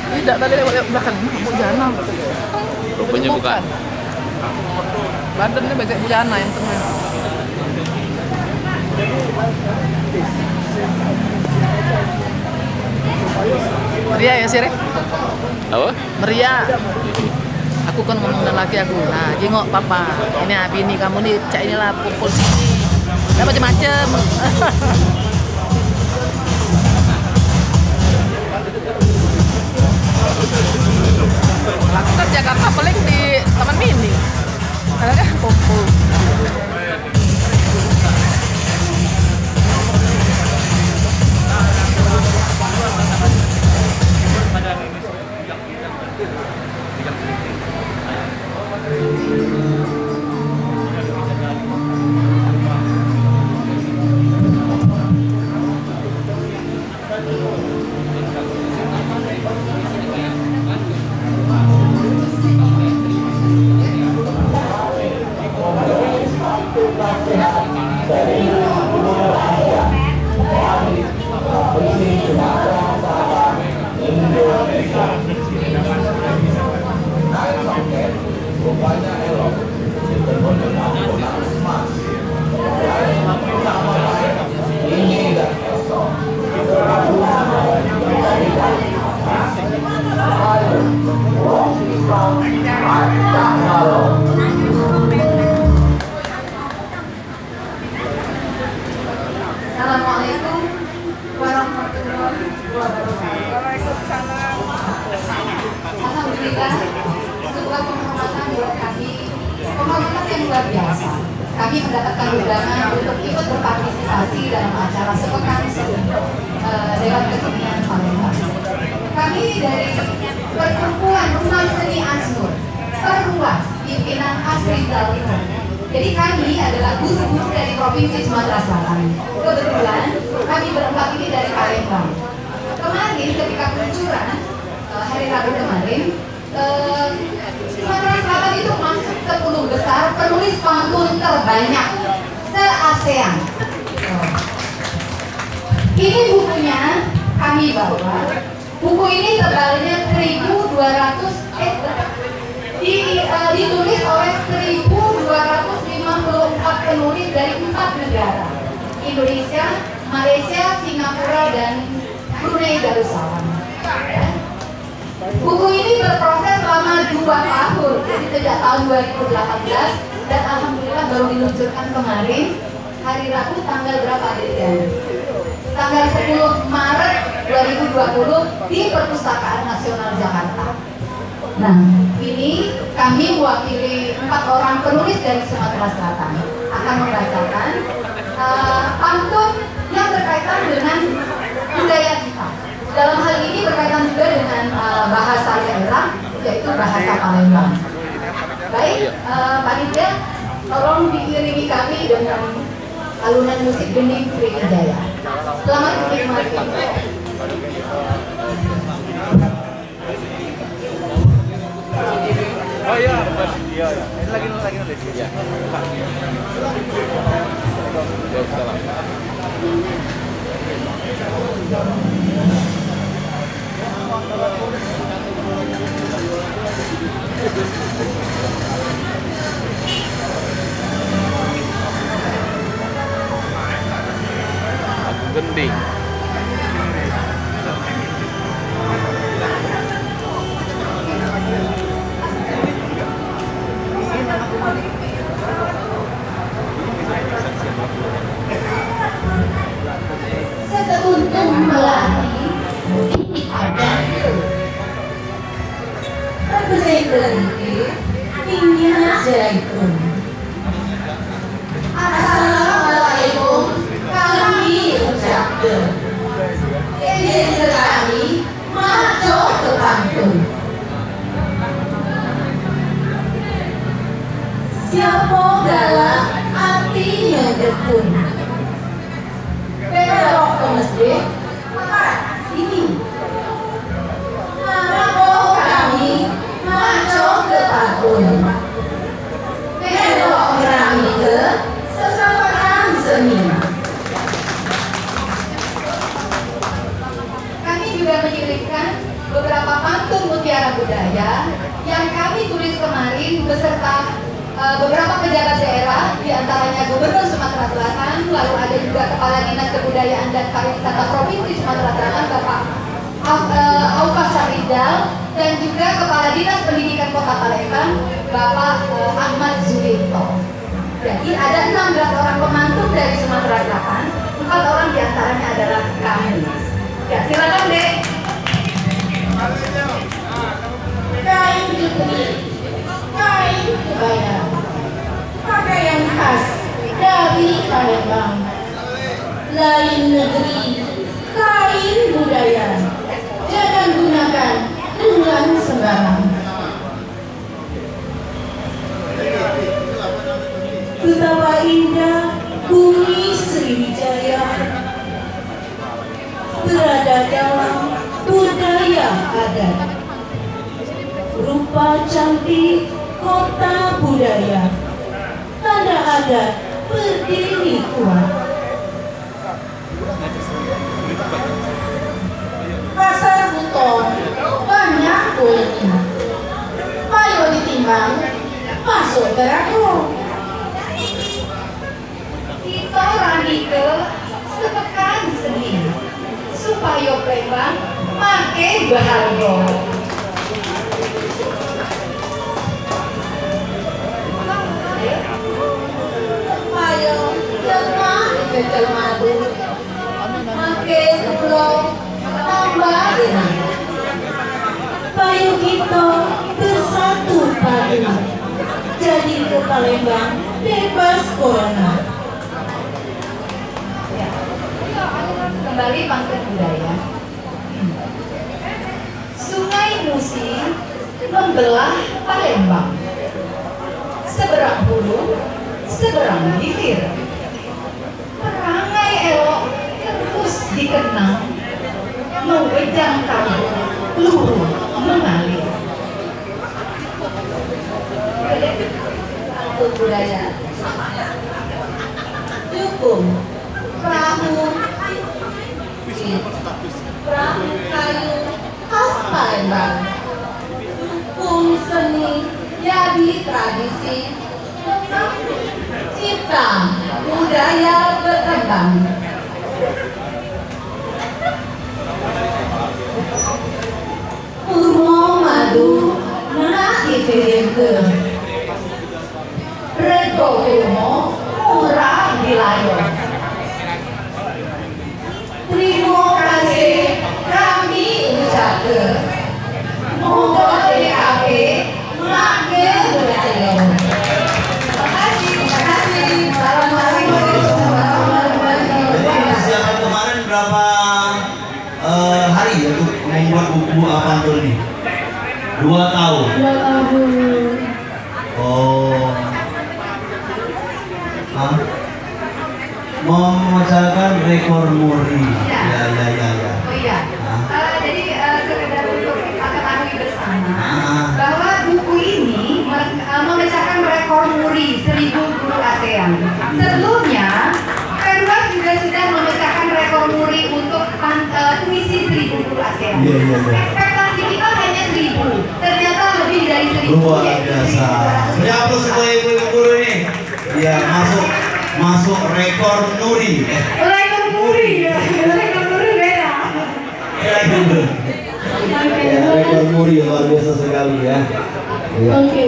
Tidak, tadi lewat belakang Bujana. Rupanya bukan. Badannya bagai Bujana yang tengah. Meriah ya sih, Rek? Apa? Meriah. Aku kan ngomong dengan laki aku. Nah, jengok papa. Ini bini kamu nih, cak inilah pukul sini. Gak macem-macem. Aku kan Jakarta paling di Taman Mini. Ada kan kumpul. Assalamualaikum warahmatullahi wabarakatuh. Alhamdulillah, sebuah penghormatan buat kami, penghormatan yang luar biasa. Kami mendapatkan undangan untuk ikut berpartisipasi dalam acara sepekan sebelum Dewan Kesenian Palembang. Kami dari Perkumpulan Rumah Seni Asnur, Perluas, pimpinan Asri Zalimo. Jadi kami adalah guru-guru dari Provinsi Sumatera Selatan. Kebetulan kami berempat ini dari Palembang. Kemarin ketika peluncuran hari Rabu kemarin, Sumatera Selatan itu masuk 10 besar penulis pantun terbanyak se-ASEAN. Ini bukunya kami bawa. Buku ini tebalnya 1.200 ditulis oleh 1.254 penulis dari 4 negara: Indonesia, Malaysia, Singapura, dan Brunei Darussalam. Buku ini berproses selama 2 tahun, jadi sejak tahun 2018, dan alhamdulillah baru diluncurkan kemarin hari Rabu tanggal berapa ya? Tanggal 10 Maret 2020 di Perpustakaan Nasional Jakarta. Nah, ini kami mewakili 4 orang penulis dari Sumatera Selatan akan membacakan pantun yang berkaitan dengan budaya kita. Dalam hal ini berkaitan juga dengan bahasa daerah, yaitu bahasa Palembang. Baik, Pak Nidja, tolong diiringi kami dengan alunan musik Bening Sriwijaya. Selamat menikmati. Oh iya, iya. Ini lagi nulis. Iya. Aku gending. Sesetuntung melati ada terbesar teliti minyak zaitun. Assalamualaikum kami ucapkan. Izin kami maco ke pantun. Siapa galak hatinya dekun. Belok ke masjid, sini. Marapo kami maco ke pantun. Belok kami ke seseorang seni. Kami juga menyelipkan beberapa pantun Indonesia yang kami tulis kemarin beserta beberapa pejabat daerah, diantaranya Gubernur Sumatera Selatan, lalu ada juga Kepala Dinas Kebudayaan dan Pariwisata Provinsi Sumatera Selatan, Bapak Aufa Sahridal, dan juga Kepala Dinas Pendidikan Kota Palembang, Bapak Ahmad Zulito. Jadi ada 16 orang pemantau dari Sumatera Selatan, 4 orang diantaranya adalah kami. Ya, silakan Dek. Kain putri, kain kebaya, pakaian khas dari Palembang. Lain negeri, kain budaya, jangan gunakan dengan sembarang. Betapa indah bumi Sriwijaya berada dalam budaya adat. Rupa cantik kota budaya, tanda adat berdiri kuat. Pasar Buton banyak kulitnya, payo ditimbang masuk teraku. Kita ranike sepekan Senin supaya Palembang make bahagia. Payo jelma dikekel madu, make pulau tambah enak. Payo kita bersatu padu, jadi ke Palembang bebas corona. Kembali pangkat budaya. Sungai Musi membelah Palembang. Seberang hulu, seberang hilir. Perangai elok terus dikenang. Mewejang kampung, luruh mengalir. Pangkat budaya. Cukup perahu kayu khas Palembang, dukung seni jadi tradisi, cipta budaya berkembang. Kurma madu nak dikirimkan, rego kurma murah dilayar. Terima kasih kami ucapkan. Moga DKP makin berjaya. Terima kasih. Assalamualaikum warahmatullahi wabarakatuh. Persiapan kemarin berapa hari ya untuk membuat buku Apantul ini? 2 tahun. 2 tahun. Oh. Hah? Memecahkan rekor muri. Ya. Oh iya. Jadi sekedar untuk kita ketahui bersama bahwa buku ini memecahkan rekor muri 1000 guru ASEAN. Sebelumnya Perwas juga sudah memecahkan rekor muri untuk puisi 1000 guru ASEAN. Ekspektasi kita hanya 1000, ternyata lebih dari 1000. Luar biasa. Saya aplaus untuk ibu-ibu guru ini. Ya, masuk rekor Nuri. Rekor muri ya. Rekor muri beda. Ya, rekor Muri luar biasa sekali ya. Oke.